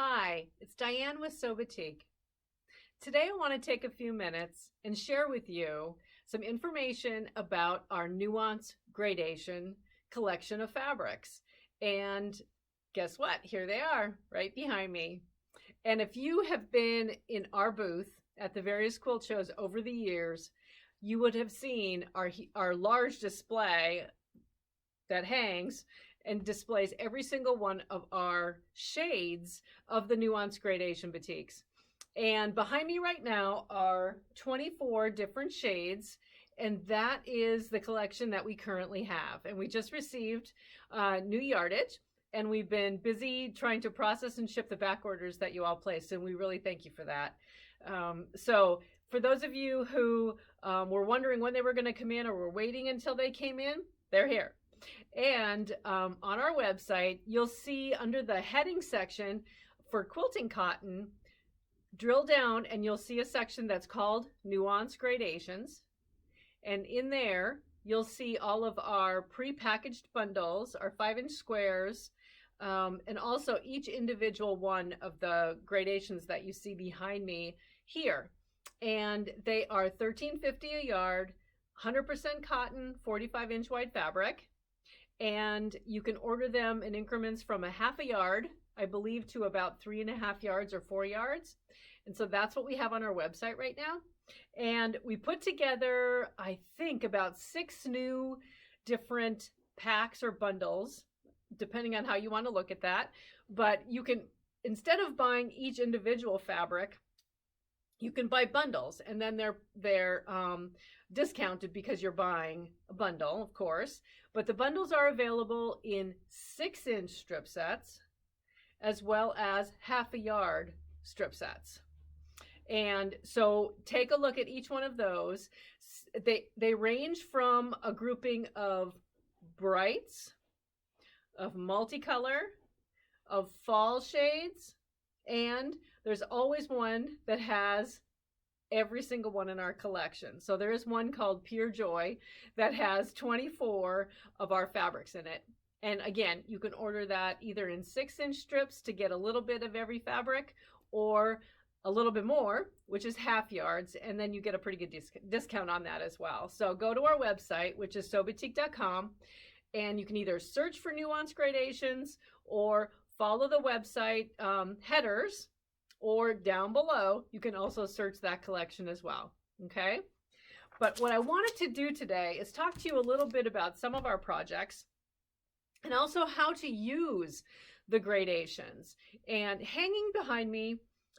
Hi, it's Diane with SewBatik. Today I want to take a few minutes and share with you some information about our Nuance Gradation collection of fabrics. And guess what? Here they are right behind me. And if you have been in our booth at the various quilt shows over the years, you would have seen our large display that hangs and displays every single one of our shades of the Nuance Gradation batiks. And behind me right now are 24 different shades, and that is the collection that we currently have. And we just received new yardage, and we've been busy trying to process and ship the back orders that you all placed, and we really thank you for that. So for those of you who were wondering when they were going to come in or were waiting until they came in, they're here. And on our website, you'll see under the heading section for quilting cotton, drill down and you'll see a section that's called Nuance Gradations. And in there, you'll see all of our pre-packaged bundles, our 5-inch squares, and also each individual one of the gradations that you see behind me here. And they are $13.50 a yard, 100% cotton, 45-inch wide fabric. And you can order them in increments from a half a yard, I believe, to about 3.5 yards or 4 yards. And so that's what we have on our website right now. And we put together, I think, about 6 new different packs or bundles, depending on how you want to look at that. But you can, instead of buying each individual fabric, you can buy bundles, and then they're discounted because you're buying a bundle, of course. But the bundles are available in 6-inch strip sets, as well as half a yard strip sets. And so take a look at each one of those. They range from a grouping of brights, of multicolor, of fall shades, and there's always one that has every single one in our collection. So there is one called Pure Joy that has 24 of our fabrics in it. And again, you can order that either in 6-inch strips to get a little bit of every fabric, or a little bit more, which is half yards, and then you get a pretty good discount on that as well. So go to our website, which is SewBatik.com, and you can either search for Nuance Gradations or follow the website headers, or down below, you can also search that collection as well, okay? But what I wanted to do today is talk to you a little bit about some of our projects and also how to use the gradations. And hanging behind me,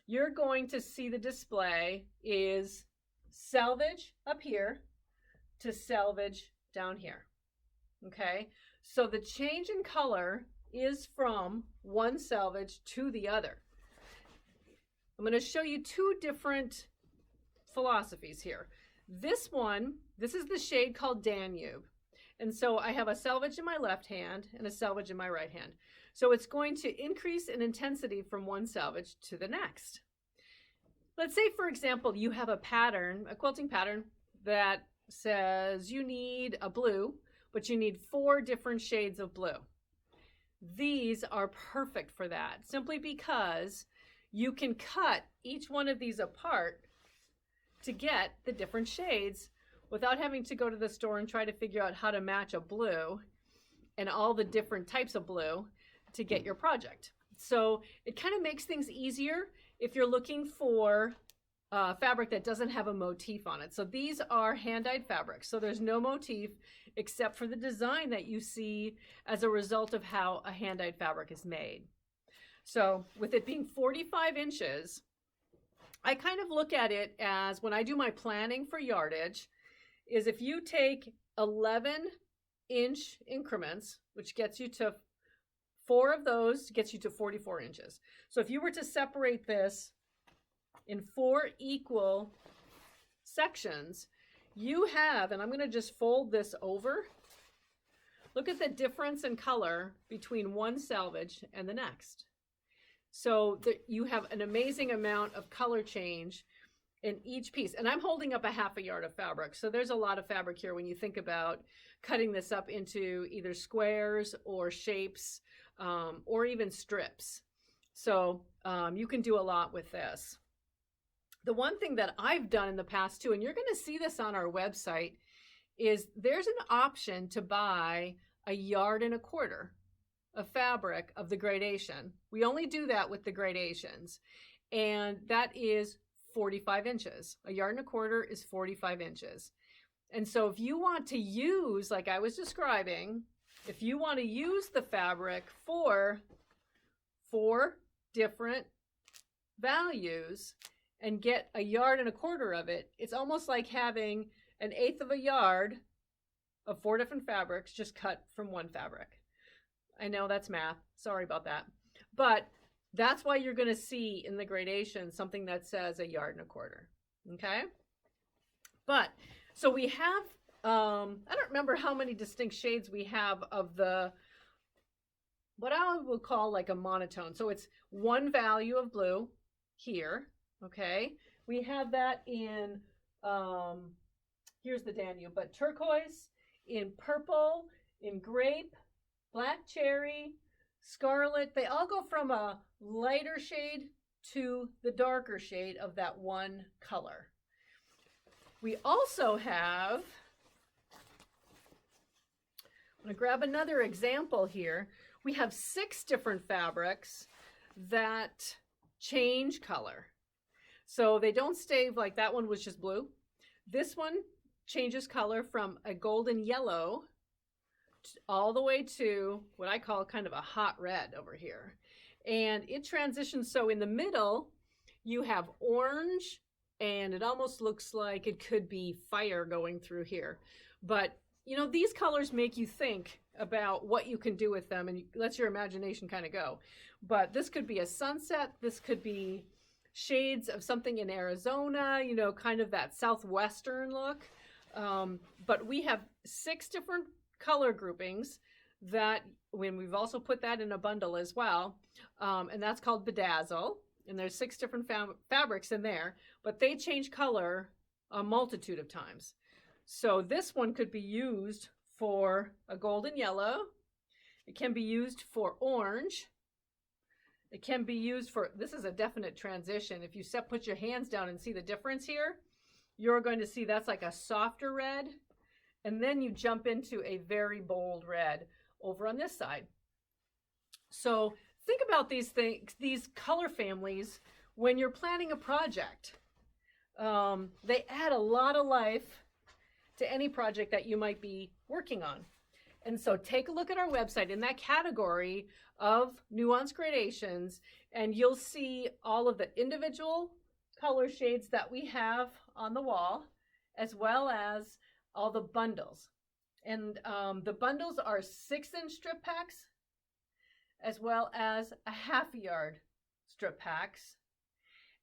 you're going to see the display is selvage up here to selvage down here, okay? So the change in color is from one selvage to the other. I'm going to show you 2 different philosophies here. This is the shade called Danube. And so I have a selvage in my left hand and a selvage in my right hand. So it's going to increase in intensity from one selvage to the next. Let's say, for example, you have a pattern, a quilting pattern that says you need a blue, but you need 4 different shades of blue. These are perfect for that, simply because you can cut each one of these apart to get the different shades without having to go to the store and try to figure out how to match a blue and all the different types of blue to get your project. So it kind of makes things easier if you're looking for fabric that doesn't have a motif on it. So these are hand-dyed fabrics, so there's no motif except for the design that you see as a result of how a hand-dyed fabric is made. So with it being 45 inches, I kind of look at it as, when I do my planning for yardage, is if you take 11-inch increments, which gets you to 4 of those, gets you to 44 inches. So if you were to separate this in 4 equal sections, you have, and I'm going to just fold this over, look at the difference in color between one selvage and the next. So you have an amazing amount of color change in each piece. And I'm holding up a half a yard of fabric. So there's a lot of fabric here when you think about cutting this up into either squares or shapes or even strips. So you can do a lot with this. The one thing that I've done in the past too, and you're going to see this on our website, is there's an option to buy 1.25 yards of fabric of the gradation. We only do that with the gradations, and that is 45 inches. 1.25 yards is 45 inches. And so if you want to use, like I was describing, if you want to use the fabric for 4 different values and get 1.25 yards of it, it's almost like having 1/8 of a yard of 4 different fabrics just cut from one fabric. I know that's math. Sorry about that. But that's why you're going to see in the gradation something that says 1.25 yards. Okay? But so we have, I don't remember how many distinct shades we have of the, what I would call like a monotone. So it's one value of blue here. Okay? We have that in, here's the Danube, but turquoise, in purple, in grape, black cherry, scarlet. They all go from a lighter shade to the darker shade of that one color. We also have, I'm going to grab another example here. We have 6 different fabrics that change color. So they don't stay like that one was just blue. This one changes color from a golden yellow all the way to what I call kind of a hot red over here. And it transitions, so in the middle, you have orange, and it almost looks like it could be fire going through here. But, you know, these colors make you think about what you can do with them, and lets your imagination kind of go. But this could be a sunset, this could be shades of something in Arizona, you know, kind of that southwestern look. But we have 6 different color groupings that, when we've also put that in a bundle as well, and that's called Bedazzle, and there's 6 different fabrics in there, but they change color a multitude of times. So this one could be used for a golden yellow. It can be used for orange. It can be used for, this is a definite transition. If you put your hands down and see the difference here, you're going to see that's like a softer red. And then you jump into a very bold red over on this side. So think about these things, these color families, when you're planning a project. They add a lot of life to any project that you might be working on. And so take a look at our website in that category of Nuance Gradations, and you'll see all of the individual color shades that we have on the wall, as well as all the bundles. And the bundles are 6-inch strip packs, as well as a 1/2 yard strip packs.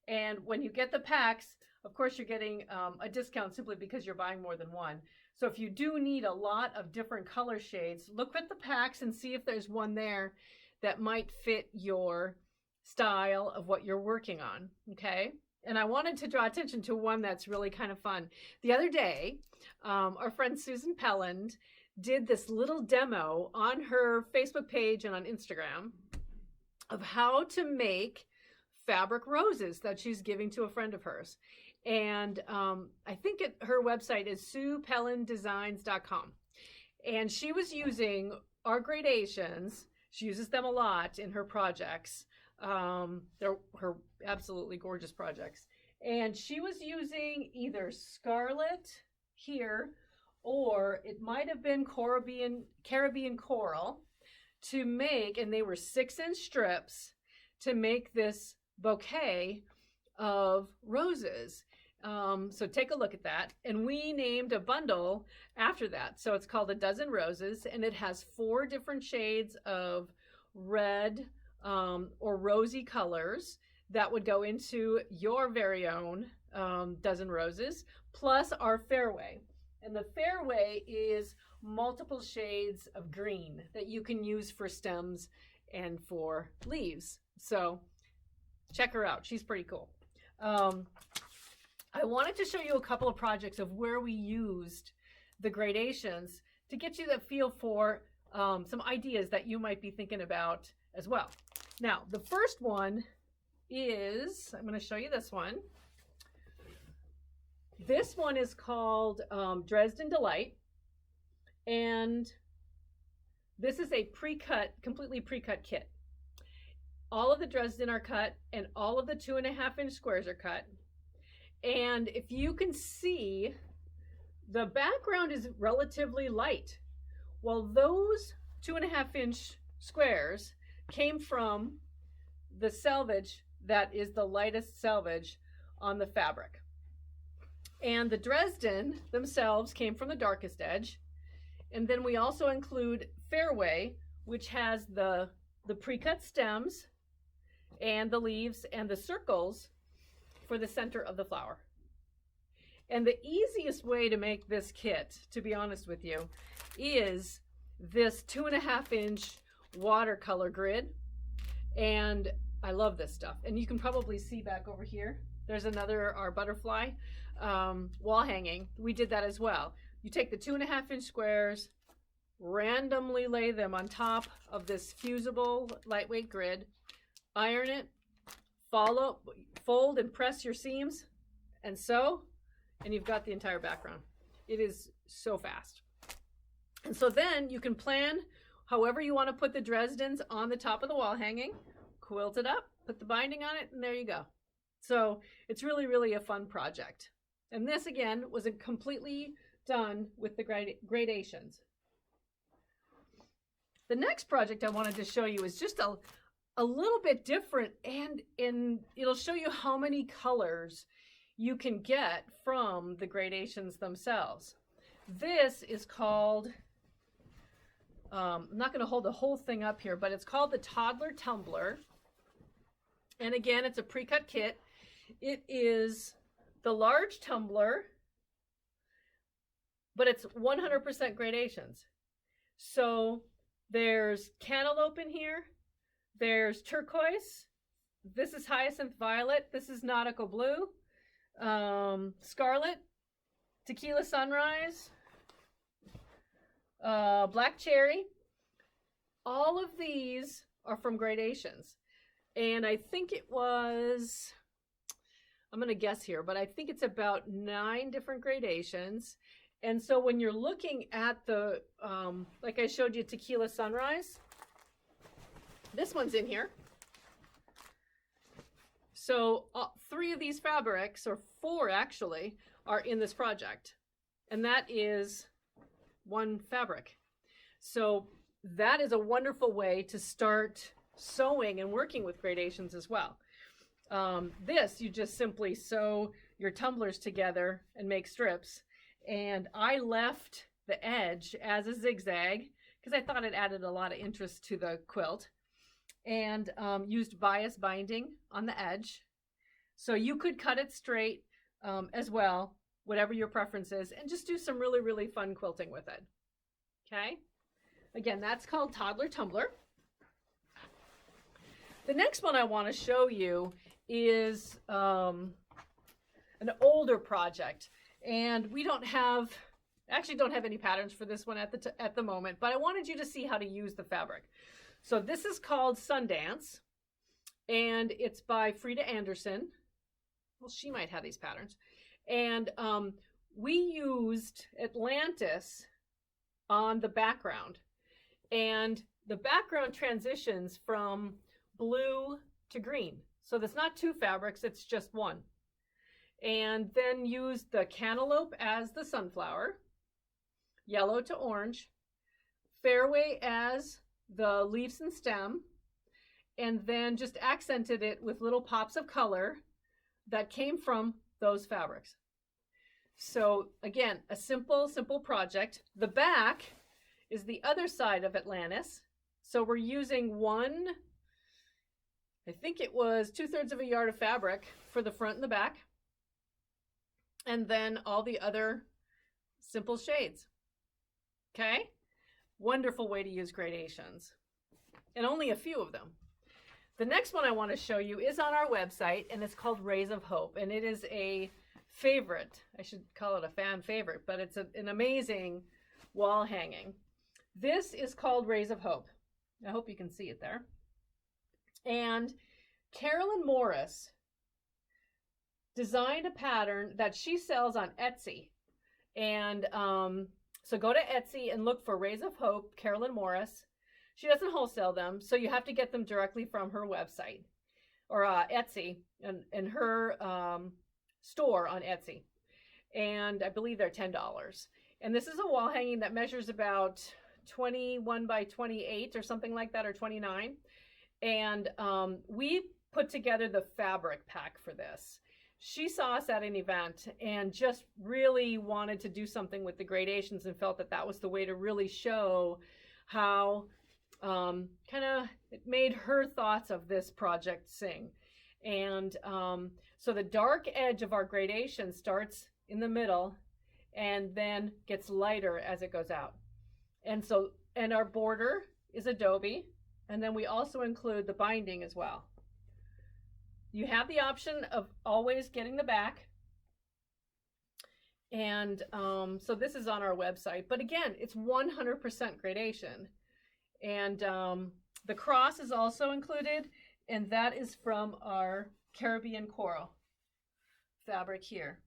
And when you get the packs, of course, you're getting a discount simply because you're buying more than one. So if you do need a lot of different color shades, look at the packs and see if there's one there that might fit your style of what you're working on, okay? And I wanted to draw attention to one that's really kind of fun. The other day, our friend Susan Pelland did this little demo on her Facebook page and on Instagram of how to make fabric roses that she's giving to a friend of hers. And I think her website is SewPellandDesigns.com. And she was using our gradations. She uses them a lot in her projects. They're her absolutely gorgeous projects. And she was using either scarlet here, or it might have been Caribbean coral to make, and they were 6-inch strips to make this bouquet of roses. So take a look at that. And we named a bundle after that. So it's called A Dozen Roses, and it has 4 different shades of red or rosy colors that would go into your very own dozen roses, plus our fairway. And the fairway is multiple shades of green that you can use for stems and for leaves. So check her out. She's pretty cool. I wanted to show you a couple of projects of where we used the gradations to get you that feel for some ideas that you might be thinking about as well. Now, the first one is, I'm going to show you this one. This one is called Dresden Delight, and this is a pre-cut, completely pre-cut kit. All of the Dresden are cut, and all of the 2.5-inch squares are cut. And if you can see, the background is relatively light. Well, those 2.5-inch squares came from the selvage that is the lightest selvage on the fabric. And the Dresden themselves came from the darkest edge. And then we also include Fairway, which has the pre-cut stems and the leaves and the circles for the center of the flower. And the easiest way to make this kit, to be honest with you, is this 2.5-inch watercolor grid. And I love this stuff. And you can probably see back over here, there's another, our butterfly wall hanging. We did that as well. You take the 2.5-inch squares, randomly lay them on top of this fusible lightweight grid, iron it, fold and press your seams, and sew, and you've got the entire background. It is so fast. And so then you can plan however you want to put the Dresdens on the top of the wall hanging, quilt it up, put the binding on it, and there you go. So it's really, really a fun project. And this, again, was completely done with the gradations. The next project I wanted to show you is just a little bit different, and it'll show you how many colors you can get from the gradations themselves. This is called, I'm not going to hold the whole thing up here, but it's called the Toddler Tumbler. And again, it's a pre-cut kit. It is the large tumbler, but it's 100% gradations. So there's cantaloupe in here, there's turquoise, this is hyacinth violet, this is nautical blue, scarlet, tequila sunrise, black cherry. All of these are from gradations. And I think it was, I'm going to guess here, but I think it's about 9 different gradations. And so when you're looking at the, like I showed you, tequila sunrise, this one's in here. So 3 of these fabrics, or 4 actually, are in this project. And that is 1 fabric. So that is a wonderful way to start sewing and working with gradations as well. This, you just simply sew your tumblers together and make strips. And I left the edge as a zigzag because I thought it added a lot of interest to the quilt, and used bias binding on the edge. So you could cut it straight as well, whatever your preference is, and just do some really, really fun quilting with it. Okay? Again, that's called Toddler Tumbler. The next one I want to show you is an older project, and we actually don't have any patterns for this one at the moment, but I wanted you to see how to use the fabric. So this is called Sundance, and it's by Frida Anderson. Well, she might have these patterns. And we used Atlantis on the background, and the background transitions from blue to green. So there's not 2 fabrics, it's just 1. And then used the cantaloupe as the sunflower, yellow to orange, fairway as the leaves and stem, and then just accented it with little pops of color that came from those fabrics. So again, a simple project. The back is the other side of Atlantis. So we're using I think it was 2/3 of a yard of fabric for the front and the back, and then all the other simple shades. Okay? Wonderful way to use gradations, and only a few of them. The next one I want to show you is on our website, and it's called Rays of Hope, and it is a favorite. I should call it a fan favorite, but it's an amazing wall hanging. This is called Rays of Hope. I hope you can see it there. And Carolyn Morris designed a pattern that she sells on Etsy. And so go to Etsy and look for Rays of Hope, Carolyn Morris. She doesn't wholesale them, so you have to get them directly from her website or Etsy and her store on Etsy. And I believe they're $10. And this is a wall hanging that measures about 21 by 28 or something like that, or 29. And we put together the fabric pack for this. She saw us at an event and just really wanted to do something with the gradations and felt that that was the way to really show how kind of it made her thoughts of this project sing. And so the dark edge of our gradation starts in the middle and then gets lighter as it goes out. And our border is adobe, and then we also include the binding as well. You have the option of always getting the back. And so this is on our website. But again, it's 100% gradation. And the cross is also included, and that is from our Caribbean coral fabric here.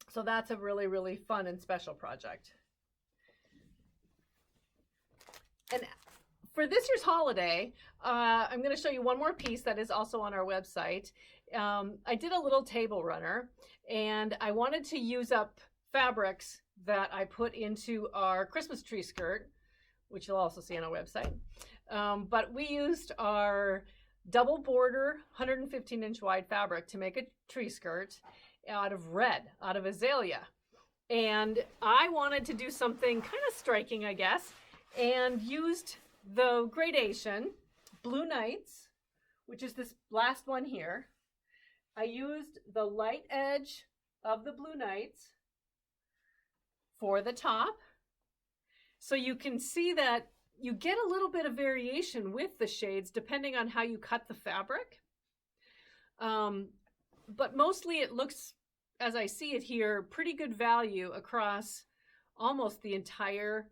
So that's a really, really fun and special project. And for this year's holiday, I'm going to show you one more piece that is also on our website. I did a little table runner, and I wanted to use up fabrics that I put into our Christmas tree skirt, which you'll also see on our website. But we used our double border 115-inch wide fabric to make a tree skirt out of red, out of azalea. And I wanted to do something kind of striking, I guess, and used the gradation Blue Nights, which is this last one here. I used the light edge of the Blue Nights for the top. So you can see that you get a little bit of variation with the shades depending on how you cut the fabric. But mostly it looks, as I see it here, pretty good value across almost the entire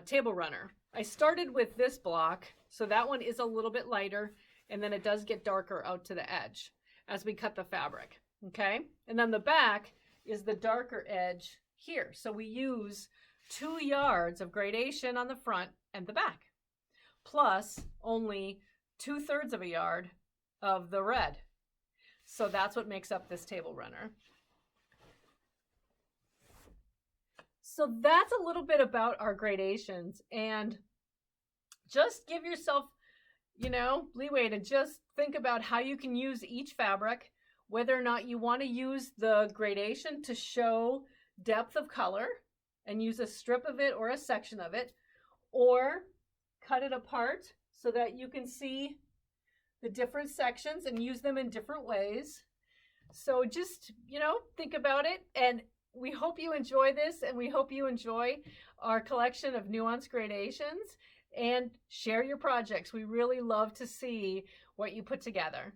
table runner. I started with this block, so that one is a little bit lighter, and then it does get darker out to the edge as we cut the fabric, okay? And then the back is the darker edge here. So we use 2 yards of gradation on the front and the back, plus only 2/3 of a yard of the red. So that's what makes up this table runner. So that's a little bit about our gradations, and just give yourself, leeway to just think about how you can use each fabric, whether or not you want to use the gradation to show depth of color and use a strip of it or a section of it, or cut it apart so that you can see the different sections and use them in different ways. So just, think about it, and we hope you enjoy this, and we hope you enjoy our collection of Nuance Gradations, and share your projects. We really love to see what you put together.